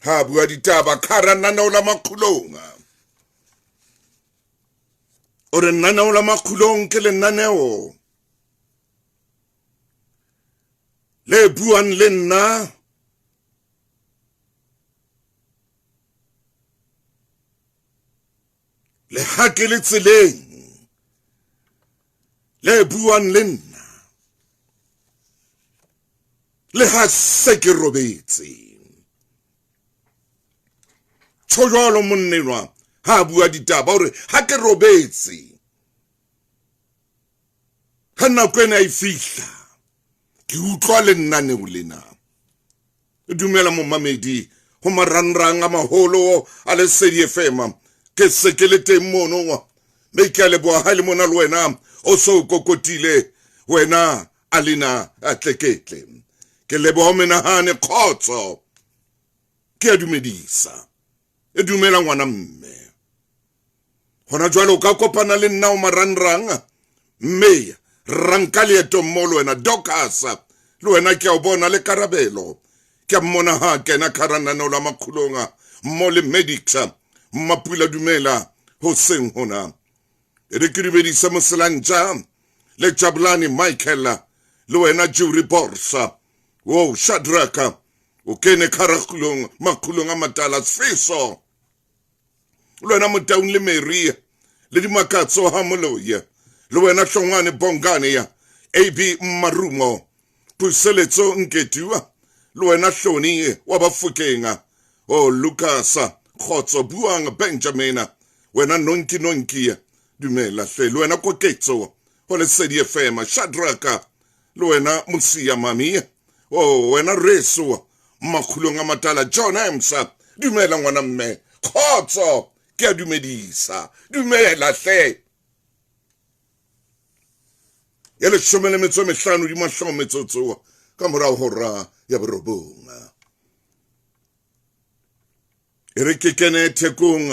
ha bua ditaba khara nana ola makhulonga ore nana ola makhulong ke lenaneo le buang le nna le hake le tseleng le buang le nna le ha se ke robetse tshojalo monnelwa ha bua ditaba hore ha ke robetse ha nako ena e fihla ke utlwa le nnaneo lena dumela momamedi ho maranrang a maholo a Lesedi FM ke sekelete mono me ke le boa ha le mona le wena o so kokotile wena alina atleketle ke le boa menahane khotso ke a dumedisa e dumela ngwana mme hona jwale o ka kopana le nna o maranrang mme ranka leeto mmolo wena dokasa le wena ke a bona le karabelo ke a mmona ha kena kharanana la makhulonga mmo le medica mmapula dumela ho seng hona e ke dumedisa moselanja le Jabulani Michael le wena Jury Borsa wo Shadraka o kene kharakhulong makhulonga matala Sifiso le wena Motaung le Mary le dimakatso ha moloya le wena Hlongwane Bongane ya AB Marumo Puseletso Nketua le wena Hloni wa Bafukenga o Lucas Khotso buang Benjamin wena nonki dumela hle le wena Koketso ho Lesedi FM Shadraka le wena Musia mami o wena Resu makhulonga matala John Emsa dumela ngwana mme Khotso ke a dumedisa dumela hle yele shomele metso mehlano di mahlo metsotso ka morao hora ya borobonga ere ke kene thekong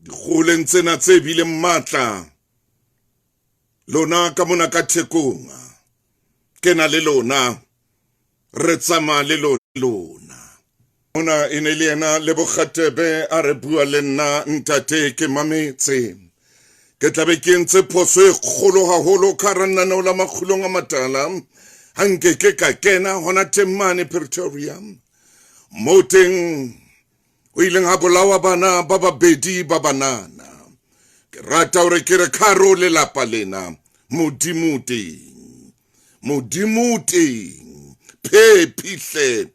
dikgole ntsena tse bile matla lona ka mona ka thekong kena le lona re tsama le lona ona ene le ena le bokgatebe a re bua le nna ntate ke mametse ke tlabe ke ntse phoso e kgolo haholo kharanana la makhulonga matala hanke ke ka kena hona temane Pretoria moteng o ileng ha bolawa bana ba babedi ba banana ke rata hore ke re kharo le lapa lena modimuti phepihle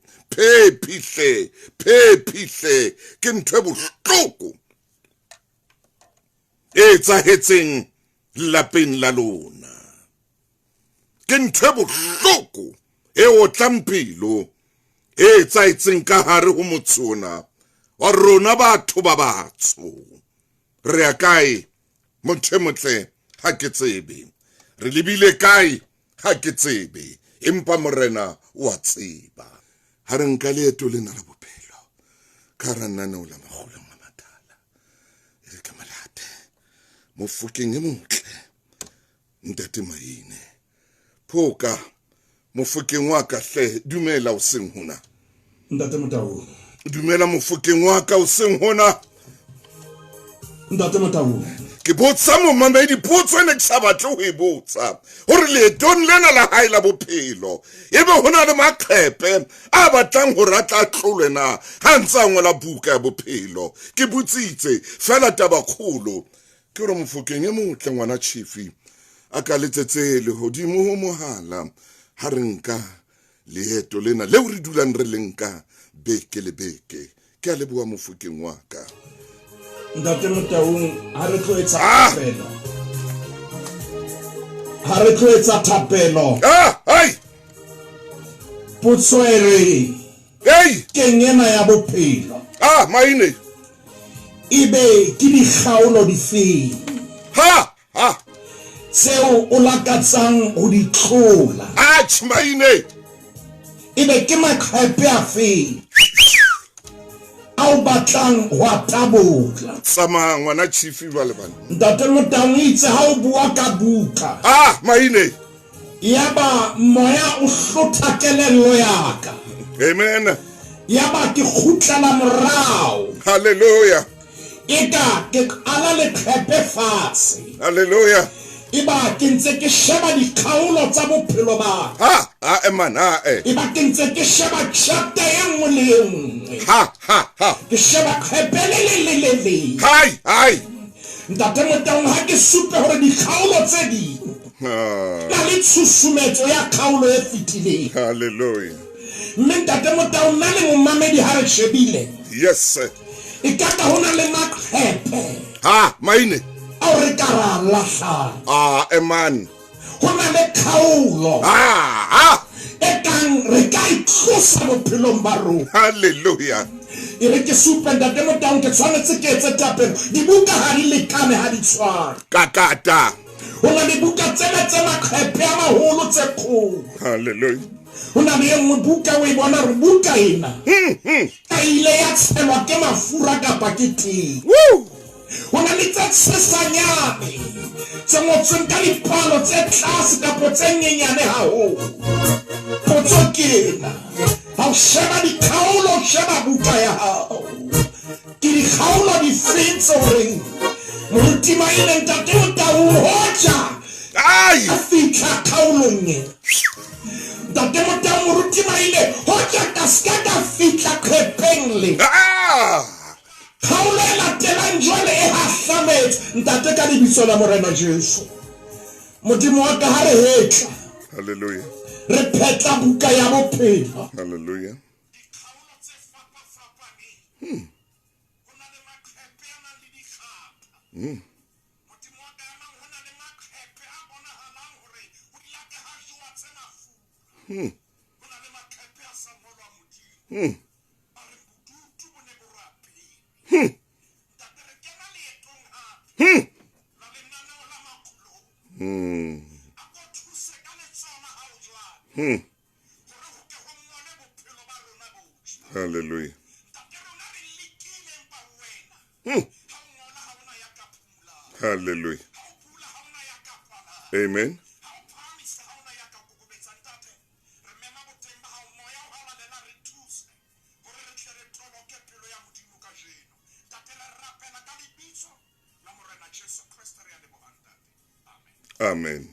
ke ntwe bohloko e tsahetseng lapeng la lona ke ntwe bohloko e o tlampilo e tsahetseng ka hare ho motsona wa rona batho ba batsho re a kae motle ha ke tsebe re lebile kae ha ke tsebe empa morena wa tseba ha re nka leeto lena la bophelo kharanana o la makhulonga matala e ke malate mofukeng e motle ntate Maine phoka mofukeng wa ka hle dumela o seng hona ntate Motaung dumela mofukeng wa ka o seng hona ntate Motaung ke botsa momamedi potso ene ke sa batle ho e botsa hore leetong lena la hae la bophelo ebe hona le maqhepe a batlang ho ratla tlole na ha ntsa ngola buka ya bophelo ke butsitse fela taba kholo ke re mofukeng e motle ngwana Chiefy a ka letsetse le hodimo ho mohala ha re nka leeto lena le re dulang re lenka beke le beke ke a leboa mofukeng wa ka ntate Motaung ha re tloetsa thapelo ha re tloetsa thapelo hai putswere ke ngena ya bophelo Maine ibe ke dikgaolo difeng ha tseo o lakatsang ho di tlola Maine ibe ke maqhepe a feng ao batlang ho tabola sama ngwana Chiefy ba le bana ntate Motaung itse ha o bua ka buka Maine yaba moya o hlotha kelello ya ka amen ya ba ke khutlela morao Hallelujah. eka ke ala le khlepe fatshe Hallelujah. iba ke ntse ke sheba dikgaolo tsa bophelo ba Man, iba ke ntse ke sheba chapter e nngwe le e nngwe ke sheba khlepe le Hi. ntate Motaung ha ke supe hore dikgaolo tse di na le tshusumetso ya kgaolo e fetileng. Hallelujah. Mme ntate Motaung na le momamedi ha re shebile Yes, sir. e ka ka hona le maqhepe Maine. ao re ka ra lahlang Man. hona le kgaolo e kang re ka itlosa bophelong ba rona. Hallelujah. e re ke supe ntate Motaung ke tshwanetse ke etse tapelo dibuka ha di lekane ha di tshwana Kakata. hona le buka tsena tse maqhepe a maholo tse kgolo. Hallelujah. Hona le nngwe buka o e bona re buka ena ka ile ya tshelwa ke mafura kapa ke teng. Hona le tse tshesanyane tse ngotsweng ka dipalo tse tlase kapo tse nyenyane haholo. Potso ke ena, ha o sheba dikgaolo sheba buka ya hao ke dikgaolo di feng tse horeng moruti Maine ntate Motaung hoja a fitlha kgaolong ena. Ntate Motaung moruti Maine hoja ka ska ka fitlha khlepeng le kgaolo e latelang jwale e hahlametse ntate ka lebitso la Morena Jesu. Modimo wa ka ha re hetla Hallelujah. re phetla buka ya bophelo. Hallelujah. Hallelujah. Hallelujah. Amen. Amen.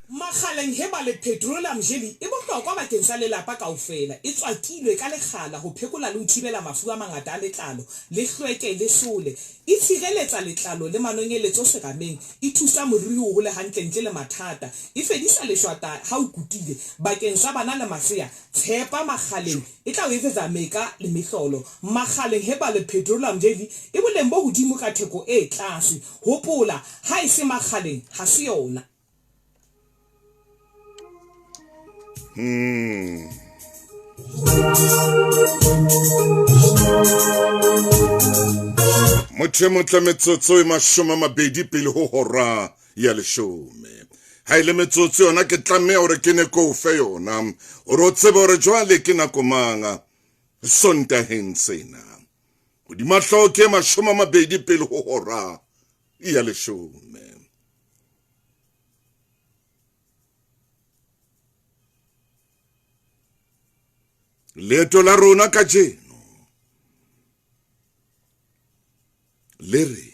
Makgaleng he ba le petroleum jelly e bohlokwa bakeng sa lelapa kaofela e tswakilwe ka lekgala ho phekola le ho thibela mafu a mangata a letlalo le hlweke le sole e tshireletsa letlalo le manonyeletso sekameng e thusa moriri ho hola hantle ntle le mathata e fedisa leshwata ha o kutile bakeng sa bana le masea tshepa makgaleng e tla o etsetsa meka le mehlolo. Makgaleng he ba le petroleum jelly e boleng bo hodimo ka theko e tlase hopola ha e se makgaleng ha se yona. Motle metsotso e mashome a mabedi pele ho hora ya leshome. Ha ile metsotso yona ke tlameha hore ke ne ko fe yona hore o tsebe hore jwale ke nako manga sontaheng sena. Hodima hloke mashome a mabedi pele ho hora ya leshome. Leeto la rona kajeno le re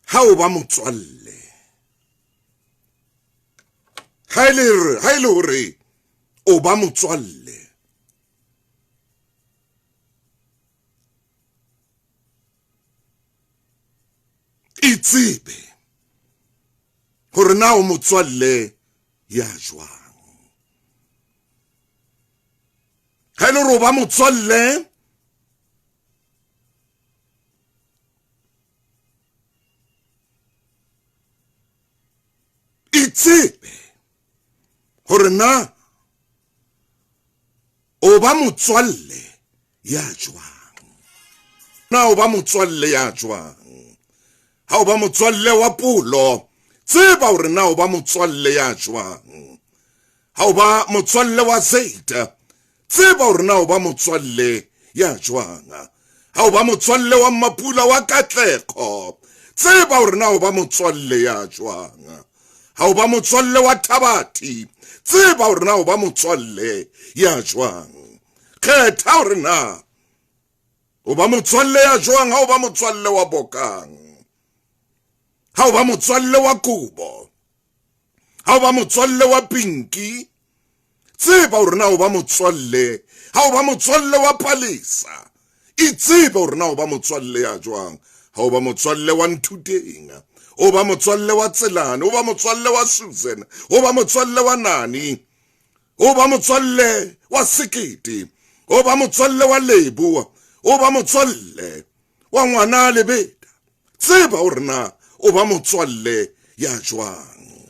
ha o ba motswalle ha ile hore o ba motswalle itsebe hore na o motswalle ya jwang. Ha ile hore o ba motswalle itsebe hore na o ba motswalle ya jwang. Na o ba motswalle ya jwang. Ha o ba motswalle wa polo tseba hore na o ba motswalle ya jwang. Ha o ba motswalle wa Zeita tseba hore na o ba motswalle ya jwang. Ha o ba motswalle wa Mapula wa Katlego tseba hore na o ba motswalle ya jwang. Ha o ba motswalle wa Thabati tseba hore na o ba motswalle ya jwang. Kgetha hore na o ba motswalle ya jwang, ha o ba motswalle wa Bokang, ha o ba motswalle wa Kubo, ha o ba motswalle wa Pinki. Tseba hore na o ba motswalle, ha o ba motswalle wa Palesa. Itseba hore na o ba motswalle ya jwang, ha o ba motswalle wa Nthuteng, o ba motswalle wa Tselane, o ba motswalle wa Susan, o ba motswalle wa Nani, o ba motswalle wa Sekete, o ba motswalle wa Leboa, o ba motswalle wa ngwana Lebeda. Tseba hore na o ba motswalle ya jwang.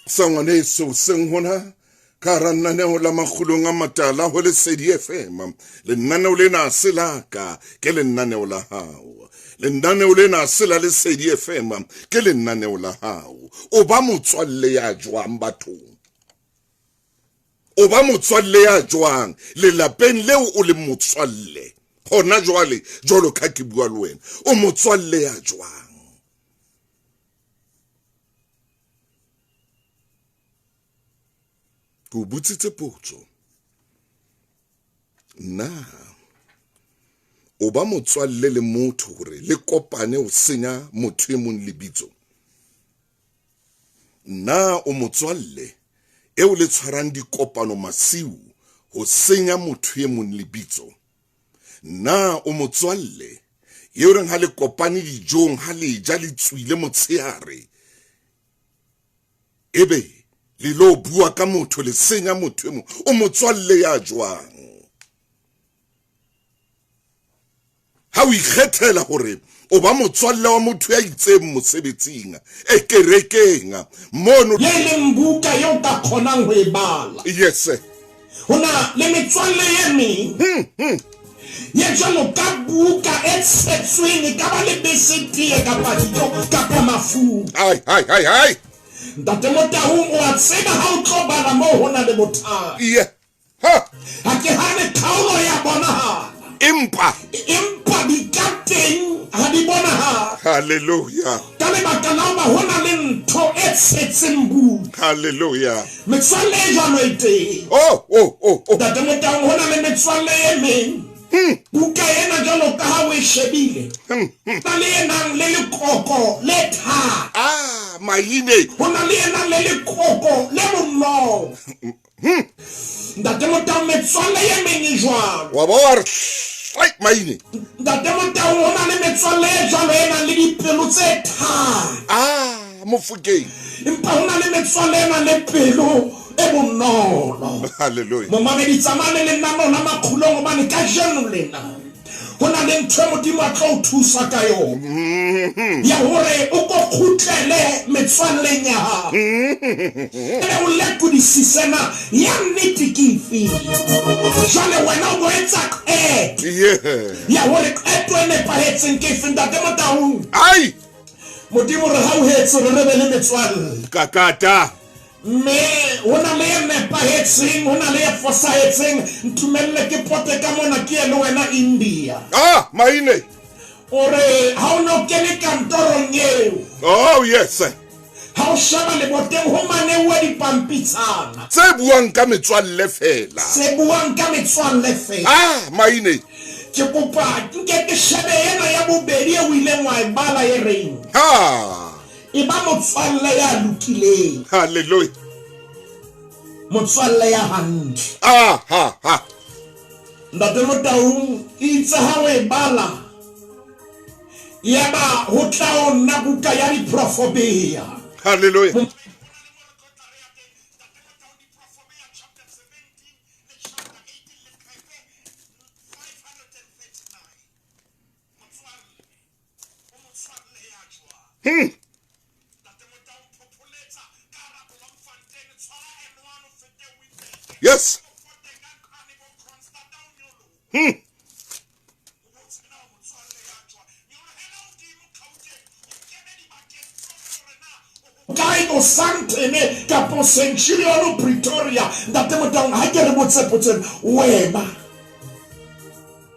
Sa ngwaneso seng hona ka rananeo la makgulong a matala ho Lesedi FM. Lenaneo lena se laka ke lenaneo la hao. Lenaneo lena se la Lesedi FM ke lenaneo la hao. O ba motswalle ya jwang bathong? O ba motswalle ya jwang lelapeng leo o le motswalle? Hona jwale jwalo ka ke bua le wena, o motswalle ya jwang? Go butsitse potso. Na o ba motswalle le motho hore le kopane ho senya motho e mong lebitso? Na o motswalle eo le tshwarang dikopano masiu ho senya motho e mong lebitso? Na o motswalle eo reng ha le kopane dijong ha le ja le tswile motshehare, ebe le lo bua ka motho le senya motho e mong? O motswalle ya jwang? Ha o ikgethela hore o ba motswalle wa motho ya itseng mosebetsing, ekerekeng mono le leng buka eo ka kgonang ho e bala. yes Hona le metswalle ye meng ye jwalo ka buka e tshetsweng ka ba le besetie kapa dijo kapa mafu. hai Ntate Motahong o a tseba ha o tlo bala moo hona le bothata. yeah ha Ha ke hane kgaolo ya bonahala, impa empa di ka teng ha di bonahala. hallelujah Ka lebaka la hoba hona le ntho e tshetseng buka. hallelujah Metswalle e jwalo e teng. oh Ntate Motahong hona le metswalle e meng buka ena jwalo ka ha o e shebile na le enang le lekoko le thata, maine hona le enang le lekoko le bonolo. Ntate Motahong metswalle ye meng e jwalo. wa ba wa re ai maine Ntate Motahong hona le metswalle e jwalo e nang le dipelo tse thata, Mofokeng, empa hona le metswalle e nang le pelo e bonolo. hallelujah Momamedi tsamane le nna mona makgulong hobane ka jeno lena hona le ntho e Modimo a tlo o thusa ka yona ya hore o ko kgutlele metswalleng ya hao. Ene o lekodisise na ya nnete ke efeng. Jwale wena o bo etsa qeto yeah ya hore qeto e nepahetseng ke efeng. Ntate Motahong ai Modimo re ha o hetse re be le metswalle, kakata mme hona le e nepahetseng hona le e fosahetseng. Ntumelle ke pote ka mona ke ele wena India, maine ore ha o no kene kantorong eo, oh yes ha o sheba leboteng ho maneuwe dipampitshana tse buang ka metswalle fela. se buang ka metswalle fela. Maine Ke kopa nke ke shebe ena ya bobedi e o ileng wa e bala e reng e ba motswalle ya lokileng, hallelujah motswalle ya hantle. ha Ntate Motahong itse ha o e bala ya ba ho tla o nna buka ya diprofobia. hallelujah yes Kaino Santene kapo Centurion Pretoria. Ntate Motahong ha ke re botse wena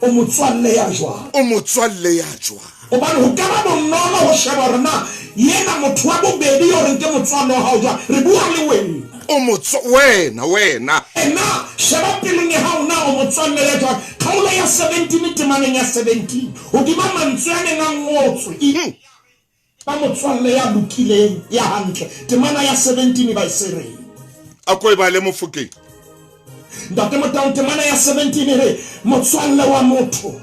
o motswalle ya jwang? o motswalle ya jwang? Hobane ho ka ba bonolo ho sheba hore na yena motho wa bobedi yo re nke motswalle wa hao jwang. Re bua le wena wena ena sheba peleng ya hao na o motswalle ya jwang kgaolo ya 17 temaneng ya 17 hodima mantswe a neng a ngotswe ba motswalle ya lokileng ya hantle temana ya 17 ba sereng a ko e ba le Mofokeng ntate Motau temana ya 17 re motswalle wa motho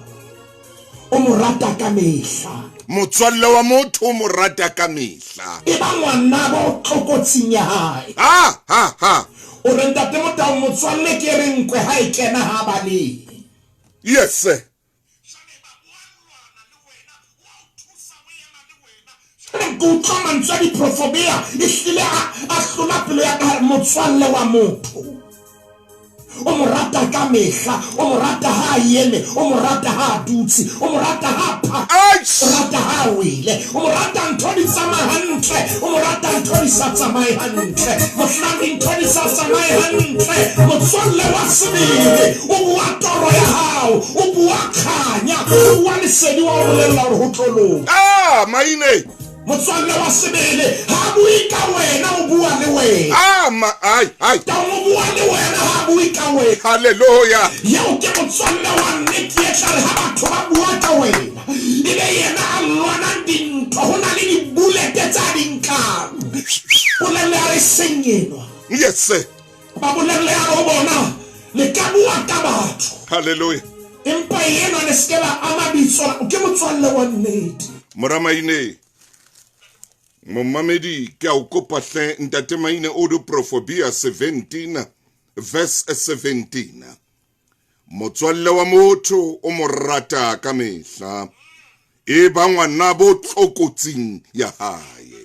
o mo rata ka mehla motswalle wa motho o mo rata ka mehla e ba ngwana ba o tlokotsing ya hae ha o re ntate Motau motswalle ke re nkwe ha e kena ha bale yes sir kutla mantswe di profobia ihlile a hlola pelo ya ka motswalle wa motho o mo rata ka mehla o mo rata ha yeme o mo rata ha dutse o mo rata ha pha o rata ha wile o mo rata ntho di tsamaya hantle o mo rata ntho di sa tsamaya hantle mohlami ntho di sa tsamaya hantle motswalle wa sebele o bua toro ya hao o bua khanya o bua lesedi wa o bolella hore ho tlolo maine motswalle wa sebele ha bui ka wena o bua le wena ai ta o bua le wena ha bui ka wena haleluya yeo ke motswalle wa nnete e tla re ha batho ba bua ka wena ebe yena a lwana dintho ho na le dibulete tsa dinkang bolelle a re senyenwa yes sir ba bolelle a o bona le ka bua ka batho haleluya empa yena le skela amabitso ke motswalle wa nnete moramaine Momamedi ke a o kopa hle ntate Maine o do Profobia 17 verse 17 motswalle wa motho o mo rata ka mehla e ba ngwana bo tlokotsing ya hae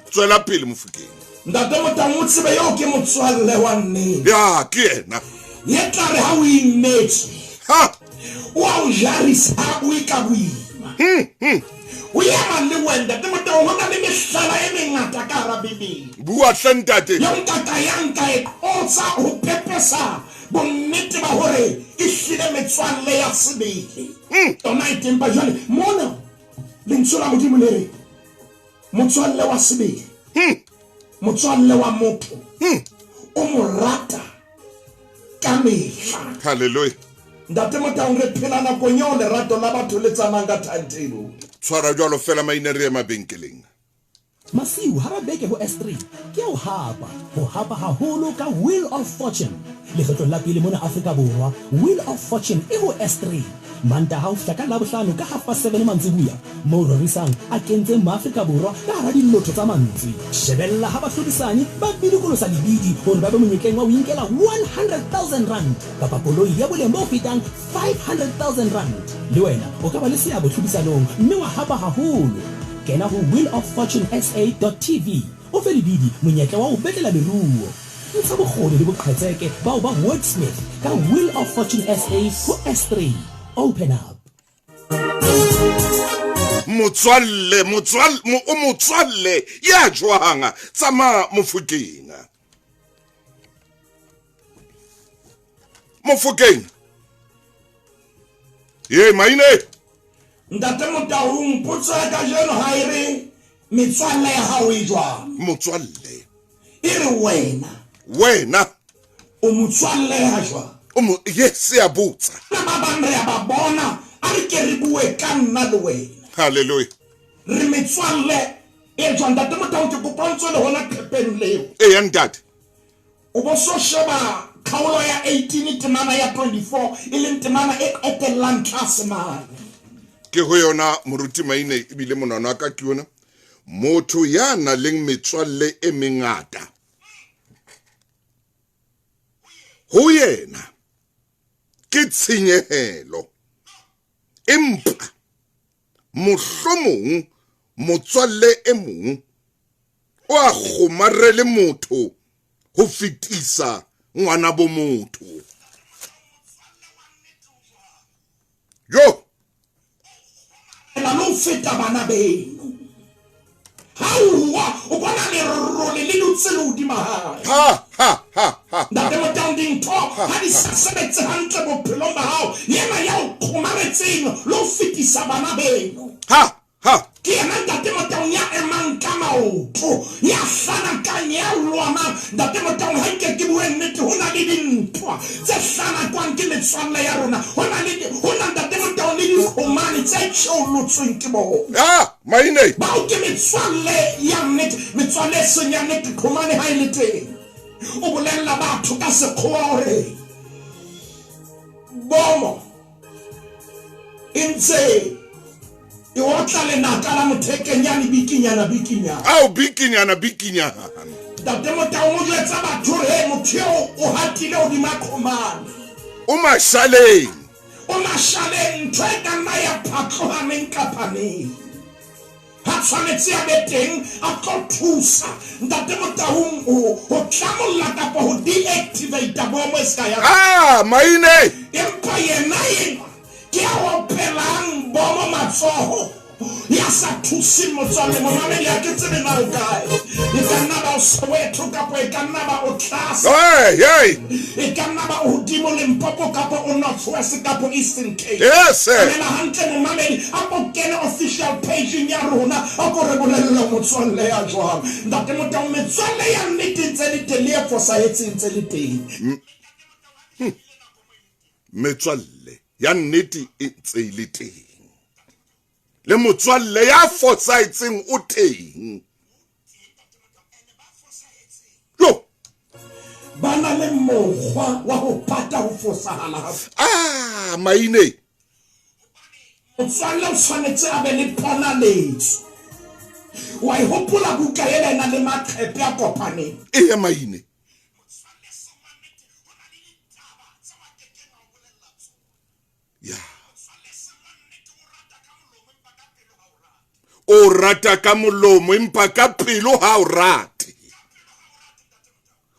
tswela pele Mofokeng ntate Motau o tsebe yo ke motswalle wa nnete ya ke yena ye tla re ha o imetse ha o a o jarisa ha o ka boima o ya le wenda te Motau ho na le mehlala e mengata ka hara Bibele bua hle ntate yo ntata yanka e otsa ho pepesa bonnete ba hore e hlile metswalle ya sebele tona e tempa jwale mona lentshola modimo le re motswalle wa sebele motswalle wa motho o mo rata ka mehla haleluya ntate Motau re phela nakong eo lerato la batho le tsamayng ka timetable tshwara jwalo fela Maine re mabenkeleng Masiu ha ba beke ho S3 ke o hapa haholo ka Wheel of Fortune lekgetlo la pele mona Afrika Borwa Wheel of Fortune e ho S3 manta ha o fihla ka Labohlano ka 7:30 mantsibuya mo rorisang a kentse Maafrika Borwa ka hara dilotho tsa mantswe shebella ha ba hlodisani ba bidikolosa lebidi hore ba be monyetleng wa o inkela 100,000 rand kapa koloi ya boleng bo fetang 500,000 rand le wena o ka ba le seabo tlhodisanong mme wa hapa haholo kena ho wheeloffortunesa.tv o fe lebidi monyetla wa o betlela leruo ntsha bokgoni le boqhetseke bao ba wordsmith ka Wheel of Fortune SA ho S3 open up motswalle ya jwanga tsama Mofokeng ye Maine ntate Motau mpotsa ka jeno ha ere metswalle ya hao e jwang motswalle e re wena o motswalle ya jwang yes ya botsa ba bang re ba bona a re ke re bue ka nna le wena haleluya re metswalle e jwang ntate Motau ke kopantswe le hona phepeng leo ya ntate o bo so sheba kgaolo ya 18 temana ya 24 e leng temana e etelang tlase mane ke ho yona moruti Maine ebile monana ka ke yona motho ya na leng metswalle e mengata ho yena ke tshenyehelo empa mohlomong motswalle e mong o a kgomarele motho ho fitisa ngwana bo motho yo la lo feta bana beno ha o bona le role le lutse lo di maha ha ntate Motau dintho ha di sa sebetse hantle bophelong ba hao yena ya o kgomaretseng lo fetisa bana beno ha ke yena ntate Motau ya emang ka maoto ya hlana ka ya lwana ntate Motaung ha nke ke bue nnete ho na le dintwa tse hlana kwang ke metswalle ya rona ho na ntate Motaung le dikhomane tse tsholotsweng ke bona Maine ba o ke metswalle ya nnete metswalle e seng ya nnete khomane ha e le teng o bolella batho ka sekgowa hore bomo intse e otla lenaka la mothekenyane bikinyana bikinyana ntate Motaung o jwetsa batho hore motho eo o hatile hodima khomane o mashaleng ntho e ka nna ya phatlohaneng kapa neng ha tshwanetse a be teng a tlo thusa ntate Motaung ho tlamolla kapa ho deactivate bomo e ska ya Maine empa yena ke a opelang bomo matsoho ya sa thusi motswalle momamedi a ke tsebe na o kae e ka nna ba o Soweto kapa e ka nna ba o Tlasa e ka nna ba o hodimo Limpopo kapa o North West kapa Eastern Cape nela hantle momamedi a ko kene official page ya rona a ko re bolella motswalle ya jwang ntate Motaung metswalle ya nnete tse di teng le e fosahetseng tse le teng metswalle ya nnete e ntse le teng le motswalle ya fosahetseng o teng yo bana le mokgwa wa ho pata ho fosahala Maine motswalle o tshwanetse a be le ponaletso wa e hopola buka ena ena le maqhepe a kopaneng Maine o rata ka molomo empa ka pelo ha o rate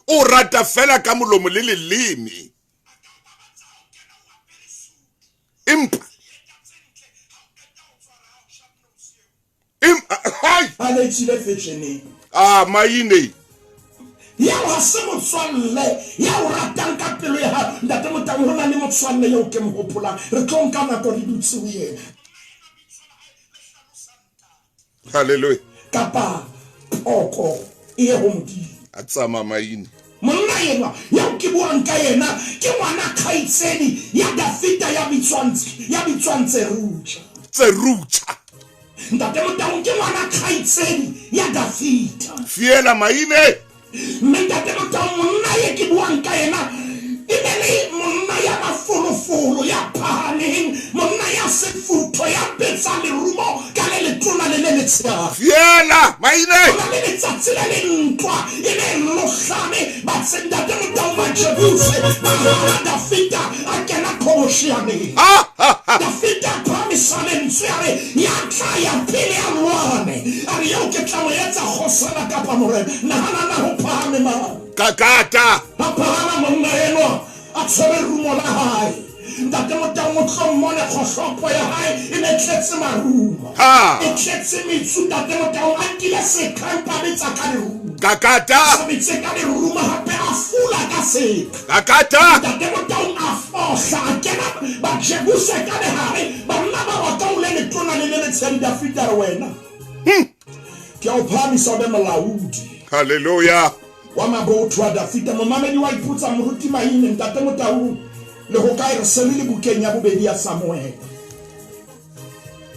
o rata fela ka molomo le leleme empa ale tsile fetshene Maine ya wa se motswalle ya o ratang ka pelo ya ntate Motaung hona le motswalle yo ke mohopola re tlo nka nako re dutse ho yena hallelujah kapa poko e ho modi a tsama Maine monna yena ya ke buang ka yena ke ngwana khaitsedi ya Dafita ya bitswantse rutsha ntate Motaung ke ngwana khaitsedi ya Dafita fiela Maine ntate Motaung monna ye ke buang ka yena ibele monna ya mafolofolo ya phahaneng monna ya sefutho ya betsa lerumo ka le letona le letshia fiela Maine le letsatsi le ntwa ile lohlame ba tsenda ntate Motaung ba Jebuse ba Dafita a kena khoshiane Dafita promisane ntsere ya tla ya pele ya lwane ari yo ke tla mo yetsa khosana kapa more nahana na ho phame ma kakata apana monna eno a tshwere rumo la hae ntate Motaung o tlommone kgohlopo ya hae e ne tletse maruma e tletse metsu ntate Motaung a kile sekhampa betsa ka lerumo kakata sabitse ka leruma hape a fula ka seka kakata ntate Motaung a fohla a kena ba Jebuse ka lehare banna ba Motaung le letona le letshedi Dafita wena ke o phamisa be molaudi hallelujah wa mabotho wa Dafita momamedi wa iputsa moruti Maine ntate Motaung le ho kae re se le bukeng ya bobedi ya Samuel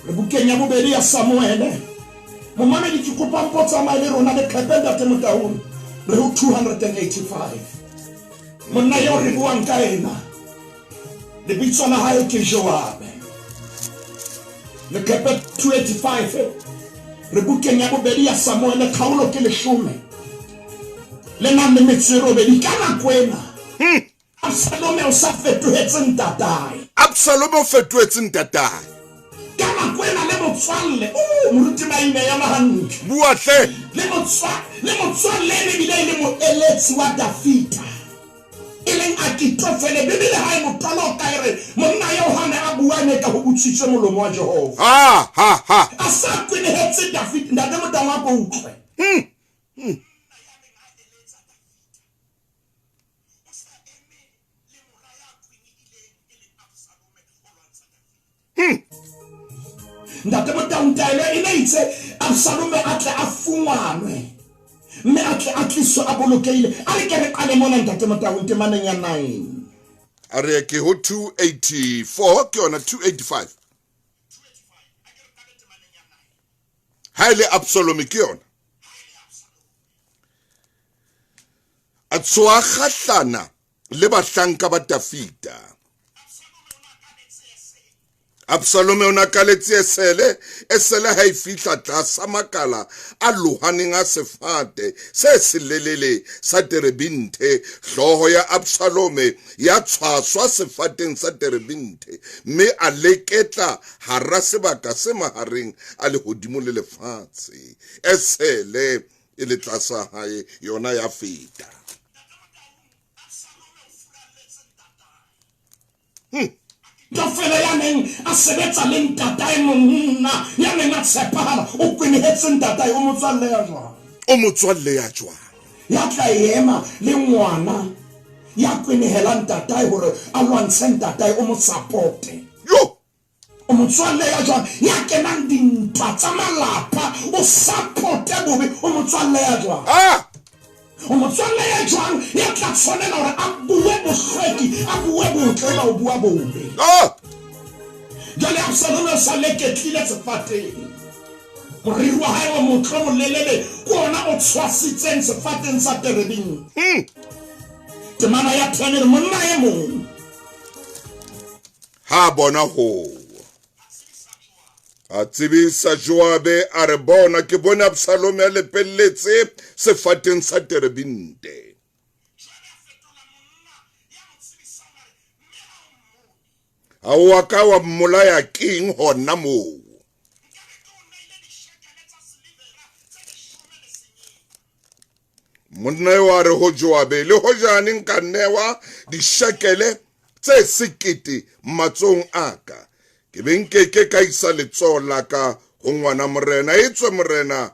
le bukeng ya bobedi ya Samuel momamedi ke kopa mpotsa mai le rona le kgepeng ntate Motaung le ho 285 monna yo re buang ka ena le bitso la hae ke Joab le kgepe 285 re bukeng ya bobedi ya Samuel khaolo ke 10 le nang le metsero be di kana kwena Absalom o sa fetohetseng tatae kana kwena le motswalle moruti Maine ya mahantle bua hle le motswalle le bile le mo eletsi wa Dafita ileng Akitofele bibele hae motolo ka ere monna Yohane a buane ka ho butsitse molomo wa Jehova asa kwene hetse Dafita ntate Motaung a ko utlwe ntate Motaung taelo ine itse Absalom a tla a fungwanwe mme a tle a tliswe a bolokehile a re ke re qale mona ntate Motaung temaneng ya 9 a re ke ho 284 ke yona 285 haile Absalom ke yona a tswa kgahlana le bahlanka ba Dafita. Absalom o nakaletse esele ha e fihla tlasa makala a lohaneng a sefate se selelele sa terebinthe. Hloho ya Absalome ya tshwaswa sefateng sa terebinthe, mme a leketla hara sebaka se mahareng a lehodimo le lefatshe. Esele e le tlasa hae yona ya feta. Dofela ya neng a sebetsa le ntatae monna ya neng a tshepahala o kwenehetse ntatae o motswalle ya jwang ya tla ema le ngwana ya kwenehela ntatae hore a lwantshe ntatae o mo supporte o motswalle ya jwang ya kenang dintwa tsa malapa o supporte bobe o motswalle ya jwang o motswalle ya jwang ya tla tshwanela hore a bue bohlweki a bue botle ba o bua bobe jale Absalom o sa leketlile sefateng moriri wa hae wa motho molelele ke ona o tshwasitseng sefateng sa terebing temana ya 10 monna e mong ha bona ho a tsebisa Joabe a re bona ke bona Absalom ya lepelletse sefateng sa terebinte. A wa ka wa mmolaya king hona moo. Monna yo a re ho Joabe le ho jane nka newa dishekele tse 1,000 matsong aka. Ke benkeke ka isa letsoho la ka ho ngwana morena etswe morena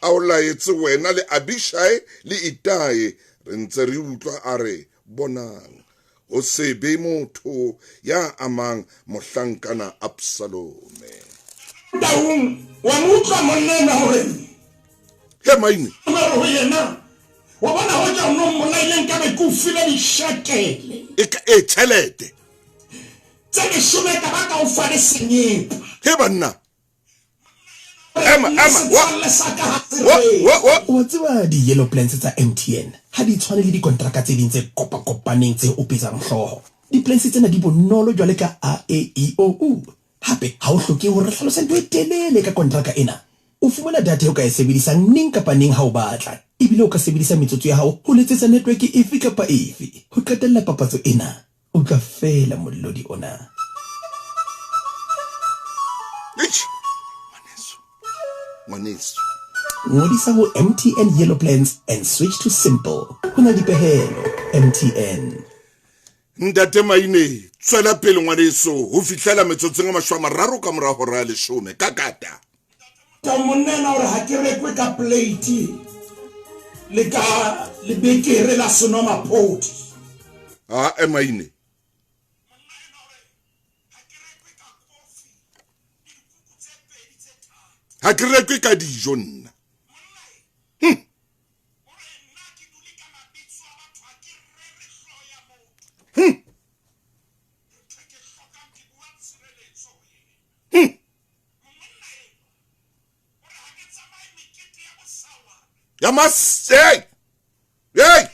a o laetse wena le Abishai le Itai re ntse re utlwa a re bonang o se be motho ya amang mohlankana Absalome. Daung wa mutla monna hore He maine ho yena wa bona ho ja no monna ile nka be ku file di shakele e thelete tsene shome ka ba ka o fare senyepa he banna wa tseba di-yellow plans tsa MTN ha di tshwane le dikontraka tse ding tse kopaneng tse opetsang hlooho. Di-plans tsena di bonolo jwale ka AAEOU. Hape ha o hloke hore re hlalosa ntho e telele ka kontraka ena. O fumana data eo ka e sebedisang neng kapa neng ha o batla, ebile o ka sebedisa metsotso ya hao ho letsetsa network efe kapa efe. Ho qetella papatso ena o ka fela mollodi ona. Maneso Ngodisa ho MTN Yellow Plans and switch to simple. Hona dipehelo MTN. Ntate maine tswela pele ngwaneso ho fihlela metsotsong a 30 ka mora hora ya 10 ka kata. Ta monna hore ha ke rekwe ka plate le ka le bekere la sonoma poti Maine ha ke rekwe ka dijo nna. Ya masay hey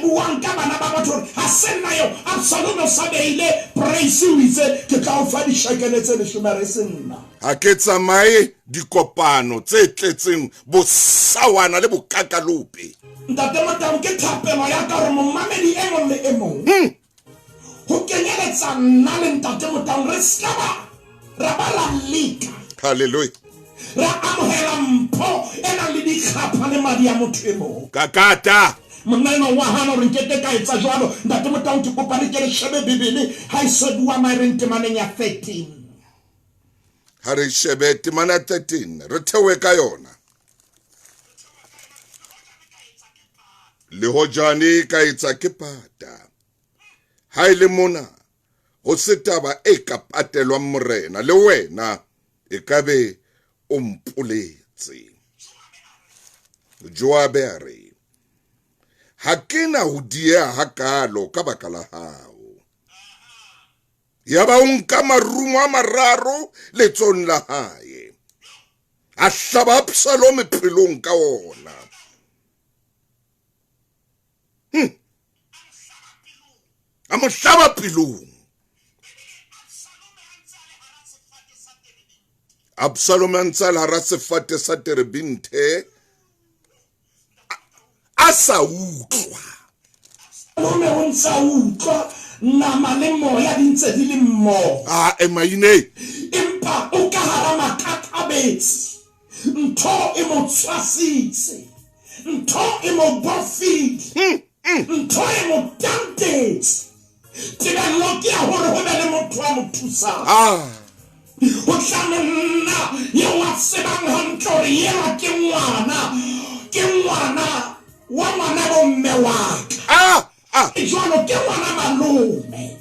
buang ka bana ba batho ha sena yo Absalom sa beile praise witse ke ka o fa di shakele tse 10 senna ha ke tsamaye dikopano tse tletseng bosawana le bokakalope. Ntate Motaung ke thapelo ya ka hore momamedi e mong le e mong ho kenyeletsa nna le Ntate Motaung re skaba ra bala lika Hallelujah. ra amohela mpho ena le dikhapha le madi ya motho e mong Kakata monna wa hana re nkete ka etsa jwalo Ntate Motaung ke kopa re ke le shebe bibele ha iso bua maereng temaneng ya 13 ha re shebe temana 13 re thewe ka yona le hojane ka etsa ke pata ha ile mona ho setaba e ka patelwang morena le wena e ka be o mpoletse Joabe a re, ha ke na ho dieha hakalo ka baka la hao. Ya ba o nka marumo a mararo letsong la hae, a hlaba Absalom pelong ka ona. A mo hlaba pelong. Absalom a ntse a le hara sefate sa terebinthe a sa utlwa. Absalome o ntse a utlwa nama le moya di ntse di le mmoho. Maine. Empa o ka hara mathata a betse. Ntho e mo tshwasitse. Ntho e mo bofile. Ntho e mo tantetse. Tebello ke ya hore ho be le motho a mo thusang. O tlamella ye wa sebang hantle hore yena ke ngwana wa ngwana bomme wa ka. Jwalo ke ngwana malome.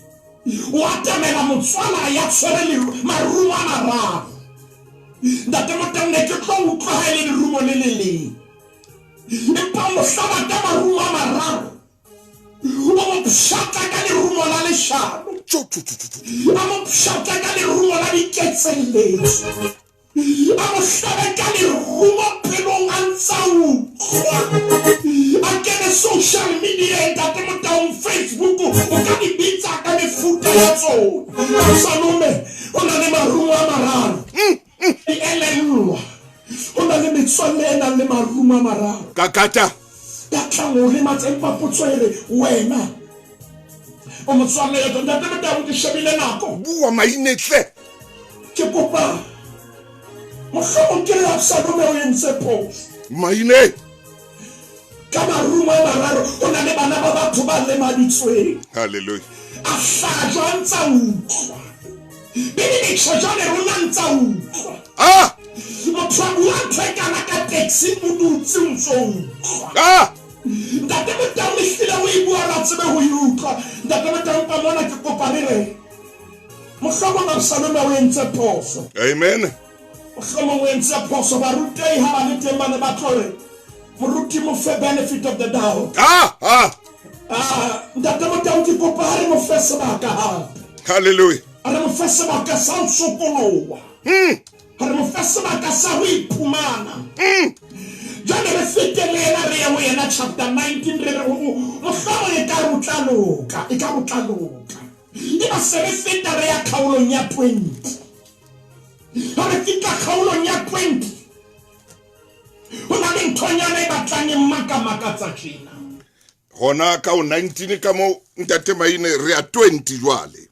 O atamela motswala ya tshwere le marumo a mararo. Ntate Motane ke tlo utlwa ha le lerumo le le leng. Empa mo hlaba ka marumo a mararo. O mo pshata ka lerumo la leshano. A mo pshata ka lerumo la diketselletso. A mo hlaba ka lerumo pelong a ntsa utlwa. A kene social media, Ntate Motane, Facebook, o ka di bitsa ka mefuta ya tsona. Absalome o na le marumo a mararo. Elellwa o na le metswalle e nang le marumo a mararo. Kakata Ya tlango le matsempa potswele wena o motswalle ya Ntate Motane ke shebile nako. bua Maine hle. Ke kopa mohlomong ke le Absalome o entse phoso. Maine. Ka marumo a mararo o na le bana ba batho ba lemaditsweng. Hallelujah. A hlajwa ntsa utlwa. Bebe di tshojane rona ntsa utlwa. Motho a bua ntho e kana ka taxi o dutse o ntso utlwa. Ntate Motane ehlile o e bua ra tsebe ho e utlwa. Ntate Motane ka mona ke kopa le re mohlomong Absalome o entse phoso. Amen. Mohlomong o entse phoso. Barutehi ha ba le teng ba ne ba tlo re moruti mo fe benefit of the doubt. Ntate Motane ke kopa ha re mo fe sebaka hape. Hallelujah. Ha re mo fe sebaka sa ho sokoloha. Ha re mo fe sebaka sa ho iphumana. Jwale re fetelela re ya ho yena chapter 19 re re mohlomong e ka rutlaluka. E ba se re feta re ya kgaolong ya 20. Ha re fita kgaolong ya 20 ho na le nthonyana e batlang e makamakatsa tjena. Hona ka o 19 ka mo Ntate Maine re ya 20 jwale.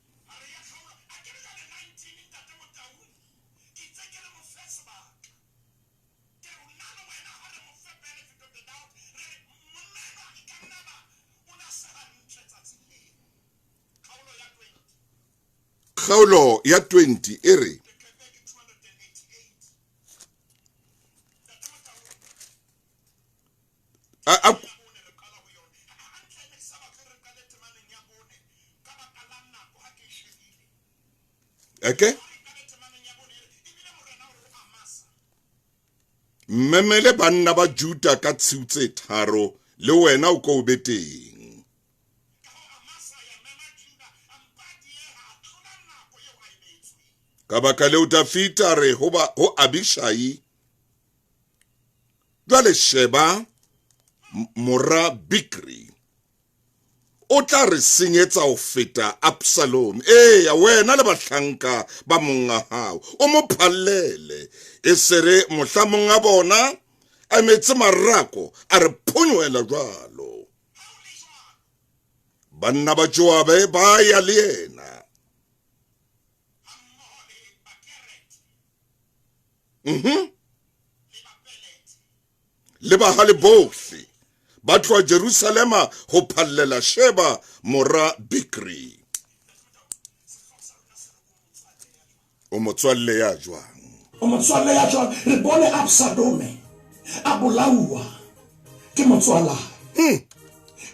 Kgaolo ya 20 e re okay. Memele banna ba Juda ka tshiu tse tharo le wena o ko beteng. Ka baka leo Dafita re ho Abishai jwale Sheba mora Bikri o tla re senyetsa ho feta Absalom. Ya wena le bahlanka ba monga hao o mo phallele e sere mohlamong a bona a metse marako a re phonyoela jwalo. Banna ba Joabe ba ya le yena. Le bahale bohle ba tloha Jerusalema ho phallela Sheba mora Bikri. O motswalle ya jwang. Re bone Absalome a bolawa ke motswala.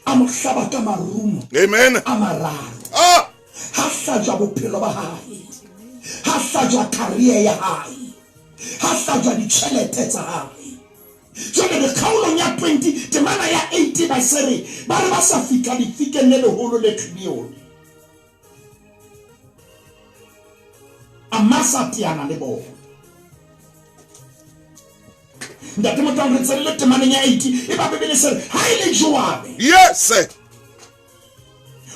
A mo hlaba ka marumo. Amen. A mararo. Ha hlajwa bophelo ba hae. Ha hlajwa career ya hae. Ha hlajwa ditjhelete tsa hae. jwale le kgaolong ya 20 temana ya 80 ba sere ba re ba sa fika difikeng le leholo le Gibeon. Amasa tiana le bona. Ndate mo tang re tselle temana ya 80 e ba bebele sere ha ile Joabe. Yes.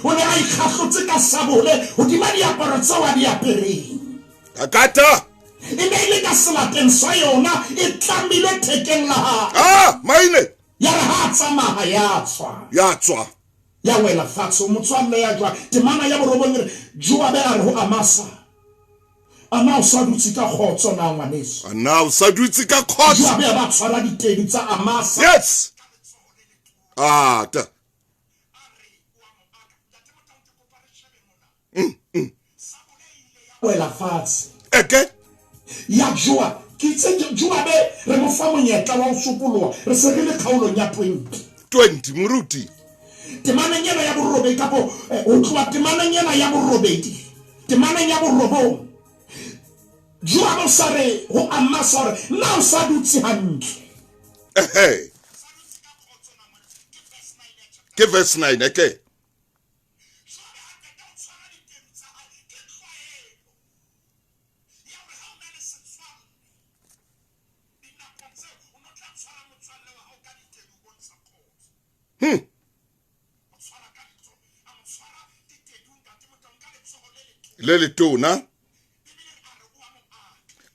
O ne a ikgahlotse ka sabole hodima diaparo tseo a di apereng. Akata. E ne ile ka selateng sa yona e tlamile thekeng la ha. Ah, maine. Ya re ha tsamaya ya tswa. Ya tswa. Ya wela fatshe motswalle ya jwa temana ya borobong re Joabe a re ho Amasa. Ana o sa dutse ka khotso na ngwaneso. Ana o sa dutse ka khotso. Joabe ba tshwara ditedi tsa Amasa. Yes. Ah, ta. Wela fatshe. Eke. Ya Joa kitse Joabe re mo fa monyetla wa o sopoloa re se re le kgaolong ya 20 moruti. temana nyena ya borobedi kapo o tloa temana nyena ya borobedi temana ya borobong Joabe sa re ho Amasa re na o sa dutse hantle. Hey. Ke verse 9 eke. Le tona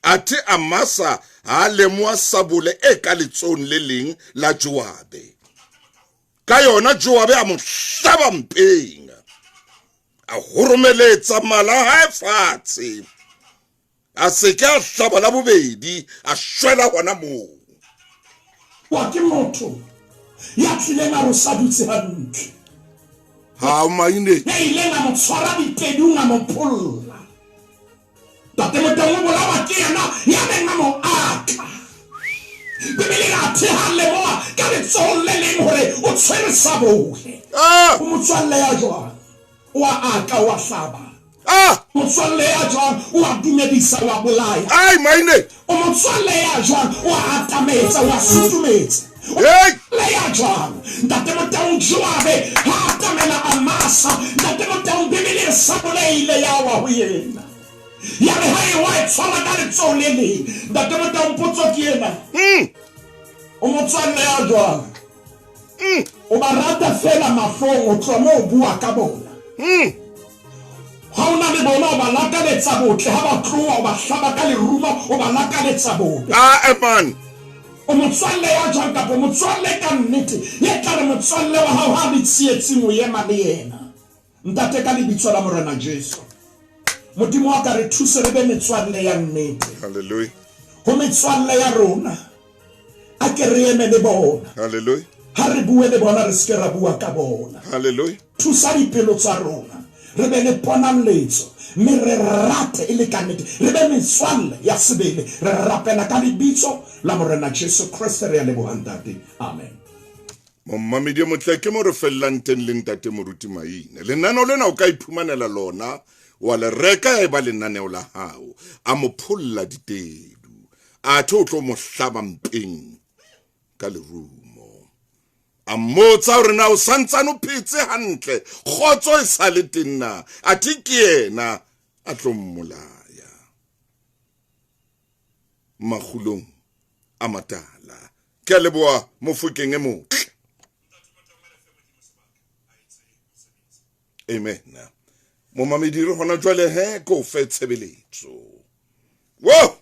ate Amasa ha lemoa sabole e ka letsong le leng la Joabe. Ka yona Joabe a mo hlaba mpeng. A horomeletsa mala ha fatshe. A se ka hlaba la bobedi a shwela hona moo. Wa ke motho ya tlileng a re sa dutse hantle. Ha maine. Ya ile na mo tshwara ditedi nga mo pholla. Tate mo teng mo la ke yana ya nna mo aka. Bebele ga theha le moa ka letsohong le leng hore o tshwere sabole. Ah! O motswalle ya jwang wa aka wa hlaba. Ah! Motswalle ya jwang wa dumedisa wa bolaya. Ai maine. O motswalle ya jwang wa atametsa wa sutumetsa. Hey! Le ya jwang ntate mo teng Joabe ha atamela Amasa ntate mo teng bebele sabole ile ya wa ho yena. Ya re ha e wa tshwara ka letsohong le leng ntate mo teng potso ke yena. O motswalle ya jwang o ba rata fela mafong o tloa mo o bua ka bona. Ha ona le bona o ba lakaletsa botle ha ba tloa o ba hlaba ka leruma o ba lakaletsa botle. Ah, man. O motswalle ya jwang kapo motswalle ka nnete ye tla re motswalle wa hao ha le tsietsing o ema le yena. Ntate ka lebitso la Morena Jesu modimo wa ka re thuse re be metswalle ya nnete. Hallelujah. Ho metswalle ya rona a ke re eme le bona. Hallelujah. Ha re bue le bona re ske ra bua ka bona. Hallelujah. Thusa dipelo tsa rona re be le ponalletso mme re rate e le ka nnete re be metswalle ya sebele re rapela ka lebitso la Morena Jesu Kriste re a lebohang ntate. Amen. Mommamedi motle ke mo re fellang teng le ntate moruti maine. Lenaneo lena o ka iphumanela lona wa le reka e ba lenaneo la hao a mo pholla ditedu a tlo mo hlaba mpeng ka lerumo a mmotsa hore na o santsane o phetse hantle khotso e sa le tenna a ke yena a tlo mmolaya magulong a matala ke a leboa mofokeng e motle. Amen. Momamedi re hona jwale he ko fe tshebeletso. Wo!